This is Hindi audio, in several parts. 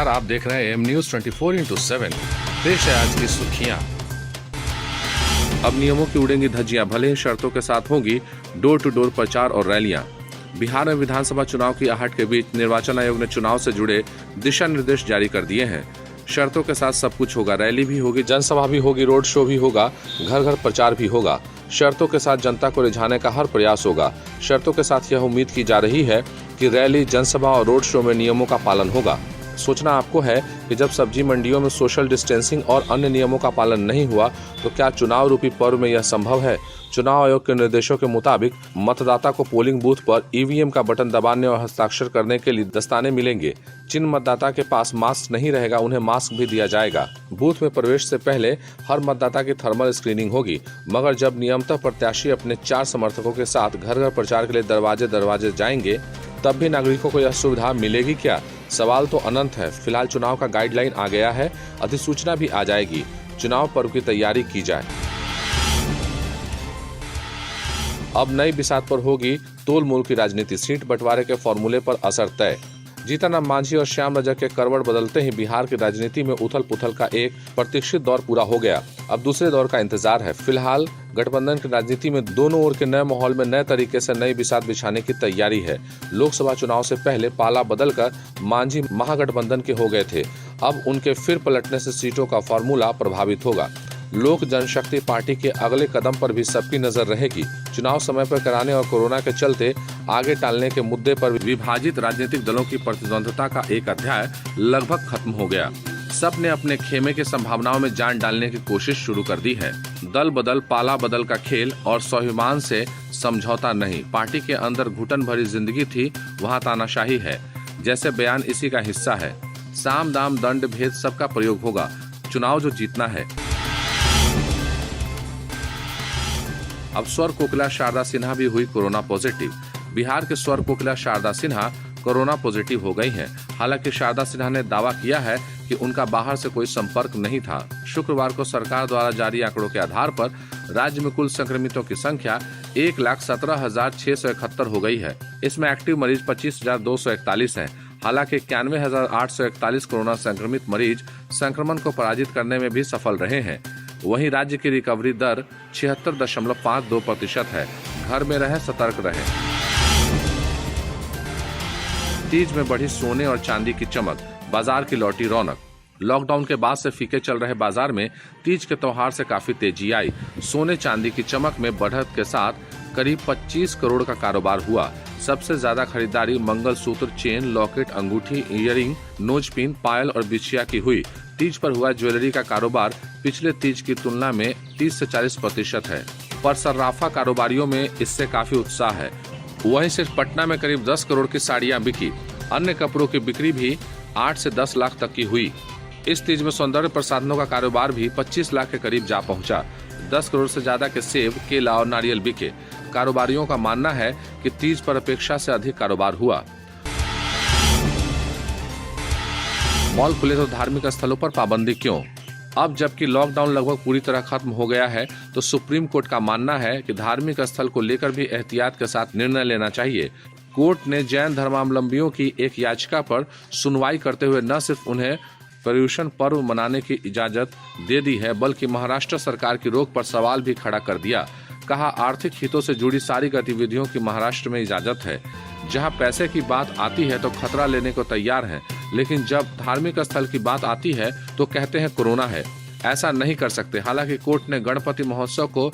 नमस्कार, आप देख रहे हैं एम न्यूज 24/7। पेश है आज की सुर्खियां। अब नियमों की उड़ेंगी धज्जियां, भले ही शर्तों के साथ होंगी डोर टू डोर प्रचार और रैलियां। बिहार में विधानसभा चुनाव की आहट के बीच निर्वाचन आयोग ने चुनाव से जुड़े दिशा निर्देश जारी कर दिए हैं। शर्तों के साथ सब कुछ होगा, रैली भी होगी, जनसभा भी होगी, रोड शो भी होगा, घर घर प्रचार भी होगा। शर्तों के साथ जनता को रिझाने का हर प्रयास होगा। शर्तों के साथ यह उम्मीद की जा रही है कि रैली, जनसभा और रोड शो में नियमों का पालन होगा। सोचना आपको है कि जब सब्जी मंडियों में सोशल डिस्टेंसिंग और अन्य नियमों का पालन नहीं हुआ तो क्या चुनाव रूपी पर्व में यह संभव है? चुनाव आयोग के निर्देशों के मुताबिक मतदाता को पोलिंग बूथ पर ईवीएम का बटन दबाने और हस्ताक्षर करने के लिए दस्ताने मिलेंगे। जिन मतदाता के पास मास्क नहीं रहेगा उन्हें मास्क भी दिया जाएगा। बूथ में प्रवेश से पहले हर मतदाता की थर्मल स्क्रीनिंग होगी। मगर जब नियमतः प्रत्याशी अपने 4 समर्थकों के साथ घर घर प्रचार के लिए दरवाजे दरवाजे जाएंगे तब भी नागरिकों को यह सुविधा मिलेगी क्या? सवाल तो अनंत है। फिलहाल चुनाव का गाइडलाइन आ गया है, अधिसूचना भी आ जाएगी। चुनाव पर्व की तैयारी की जाए। अब नई बिसात पर होगी तोल मोल की राजनीति। सीट बंटवारे के फॉर्मूले पर असर तय। जीतनराम मांझी और श्याम रजक के करवट बदलते ही बिहार की राजनीति में उथल पुथल का एक प्रतीक्षित दौर पूरा हो गया। अब दूसरे दौर का इंतजार है। फिलहाल गठबंधन की राजनीति में दोनों ओर के नए माहौल में नए तरीके से नई बिसात बिछाने की तैयारी है। लोकसभा चुनाव से पहले पाला बदलकर मांझी महागठबंधन के हो गए थे। अब उनके फिर पलटने से सीटों का फॉर्मूला प्रभावित होगा। लोक जनशक्ति पार्टी के अगले कदम पर भी सबकी नजर रहेगी। चुनाव समय पर कराने और कोरोना के चलते आगे टालने के मुद्दे पर विभाजित राजनीतिक दलों की प्रतिद्वंद्विता का एक अध्याय लगभग खत्म हो गया। सब ने अपने खेमे की संभावनाओं में जान डालने की कोशिश शुरू कर दी है। दल बदल पाला बदल का खेल और स्वाभिमान से समझौता नहीं। पार्टी के अंदर घुटन भरी जिंदगी थी, वहाँ तानाशाही है। जैसे बयान इसी का हिस्सा है। साम दाम दंड भेद सबका प्रयोग होगा। चुनाव जो जीतना है। अब स्वर कोकिला शारदा सिन्हा भी हुई कोरोना पॉजिटिव। बिहार के स्वर कोकिला शारदा सिन्हा कोरोना पॉजिटिव हो गई हैं। हालांकि शारदा सिन्हा ने दावा किया है कि उनका बाहर से कोई संपर्क नहीं था। शुक्रवार को सरकार द्वारा जारी आंकड़ों के आधार पर राज्य में कुल संक्रमितों की संख्या 1,17,671 हो गई है। इसमें एक्टिव मरीज 25,241 हैं। हालांकि 91,841 कोरोना संक्रमित मरीज संक्रमण को पराजित करने में भी सफल रहे हैं। वहीं राज्य की रिकवरी दर 76.52% है। घर में रहें, सतर्क रहें। तीज में बढ़ी सोने और चांदी की चमक, बाजार की लौटी रौनक। लॉकडाउन के बाद से फीके चल रहे बाजार में तीज के त्योहार से काफी तेजी आई। सोने चांदी की चमक में बढ़त के साथ करीब 25 करोड़ का कारोबार हुआ। सबसे ज्यादा खरीदारी मंगलसूत्र, चेन, लॉकेट, अंगूठी, ईयरिंग, नोजपिन, पायल और बिछिया की हुई। तीज पर हुआ ज्वेलरी का कारोबार पिछले तीज की तुलना में 30 से 40% है। पर सर्राफा कारोबारियों में इससे काफी उत्साह है। वहीं सिर्फ पटना में करीब 10 करोड़ की साड़ियां बिकी। अन्य कपड़ों की बिक्री भी 8 से 10 लाख तक की हुई। इस तीज में सौंदर्य प्रसाधनों का कारोबार भी 25 लाख के करीब जा पहुंचा। 10 करोड़ से ज्यादा के सेब, केला और नारियल बिके। कारोबारियों का मानना है कि तीज पर अपेक्षा से अधिक कारोबार हुआ। मॉल खुले तो धार्मिक स्थलों पर पाबंदी क्यों? अब जबकि लॉकडाउन लगभग पूरी तरह खत्म हो गया है तो सुप्रीम कोर्ट का मानना है कि धार्मिक स्थल को लेकर भी एहतियात के साथ निर्णय लेना चाहिए। कोर्ट ने जैन धर्मावलंबियों की एक याचिका पर सुनवाई करते हुए न सिर्फ उन्हें पर्युषण पर्व मनाने की इजाजत दे दी है बल्कि महाराष्ट्र सरकार की रोक पर सवाल भी खड़ा कर दिया। कहा, आर्थिक हितों से जुड़ी सारी गतिविधियों की महाराष्ट्र में इजाजत है। जहां पैसे की बात आती है तो खतरा लेने को तैयार हैं, लेकिन जब धार्मिक स्थल की बात आती है तो कहते हैं कोरोना है। ऐसा नहीं कर सकते। हालांकि कोर्ट ने गणपति महोत्सव को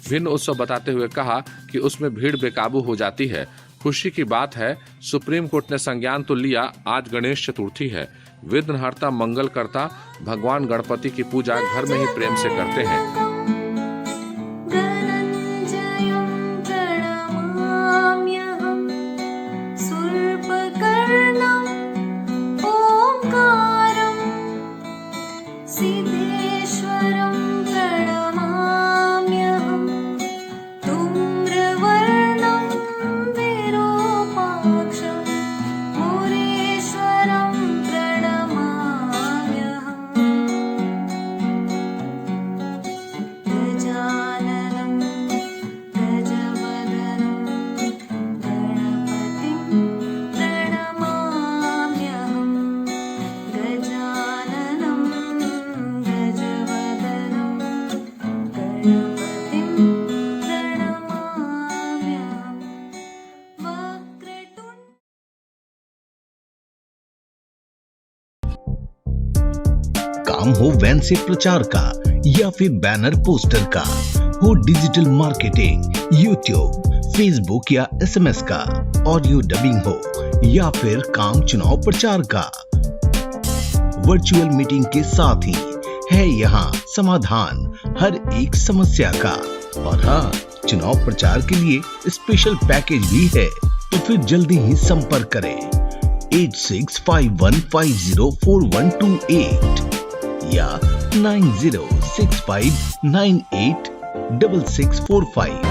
भिन्न उत्सव बताते हुए कहा कि उसमें भीड़ बेकाबू हो जाती है। खुशी की बात है, सुप्रीम कोर्ट ने संज्ञान तो लिया। आज गणेश चतुर्थी है। विघ्नहर्ता मंगलकर्ता भगवान गणपति की पूजा घर में ही प्रेम से करते हैं। काम हो वैन से प्रचार का या फिर बैनर पोस्टर का, हो डिजिटल मार्केटिंग, यूट्यूब, फेसबुक या एसएमएस का, ऑडियो डबिंग हो या फिर काम चुनाव प्रचार का, वर्चुअल मीटिंग के साथ ही है यहाँ समाधान हर एक समस्या का। और हाँ, चुनाव प्रचार के लिए स्पेशल पैकेज भी है, तो फिर जल्दी ही संपर्क करें 8651504128 या 9065986645।